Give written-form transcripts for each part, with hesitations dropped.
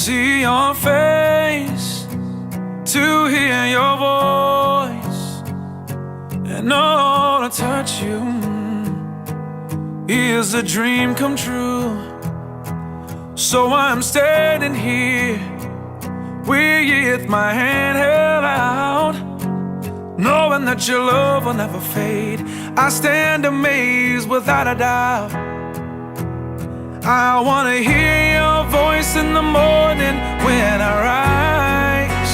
see your face, to hear your voice, and oh, to touch you is a dream come true. So I'm standing here with my hand held out, knowing that your love will never fade. I stand amazed without a doubt. I wanna hear your voice in the morning when I rise.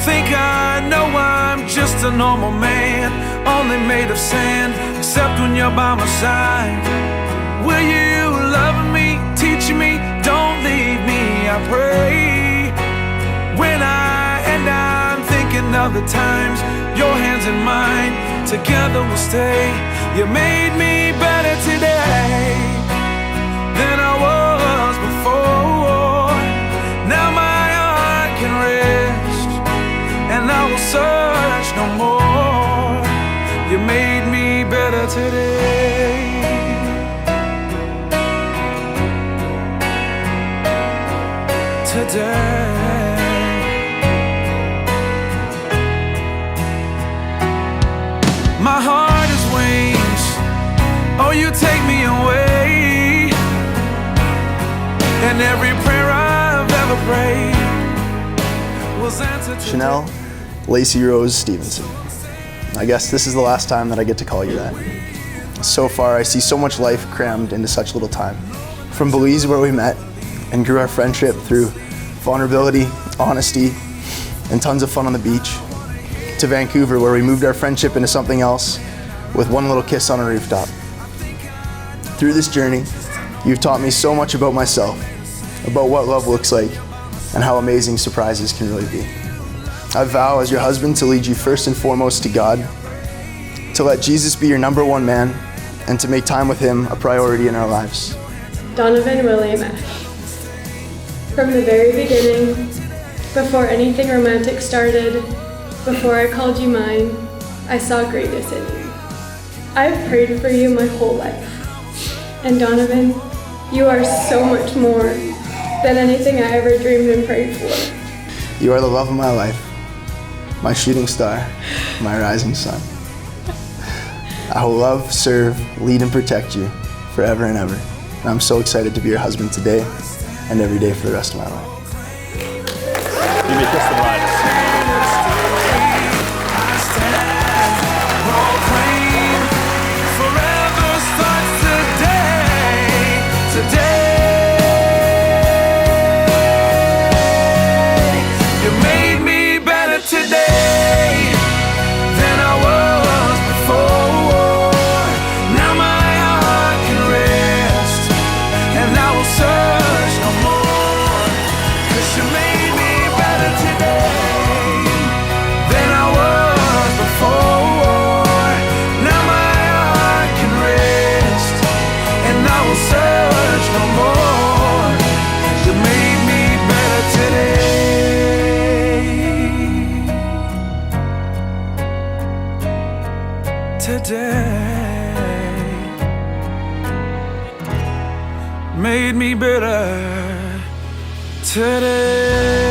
Think I know I'm just a normal man, only made of sand, except when you're by my side. Will you love me, teach me, don't leave me, I pray. When I'm thinking of the times, your hands in mine, together we'll stay. You made me better today than I was before. Now my heart can rest, and I will search no more. You made me better today. My heart is wings, oh, you take me away, and every prayer I've ever prayed was answered today. Chanel Lacey Rose Stevenson. I guess this is the last time that I get to call you that. So far, I see so much life crammed into such little time. From Belize, where we met and grew our friendship through vulnerability, honesty, and tons of fun on the beach, to Vancouver, where we moved our friendship into something else with one little kiss on a rooftop. Through this journey, you've taught me so much about myself, about what love looks like, and how amazing surprises can really be. I vow as your husband to lead you first and foremost to God, to let Jesus be your #1 man, and to make time with him a priority in our lives. Donovan William Ash. From the very beginning, before anything romantic started, before I called you mine, I saw greatness in you. I've prayed for you my whole life. And Donovan, you are so much more than anything I ever dreamed and prayed for. You are the love of my life, my shooting star, my rising sun. I will love, serve, lead, and protect you forever and ever. And I'm so excited to be your husband today and every day for the rest of my life. You may kiss the bride. Today made me better today.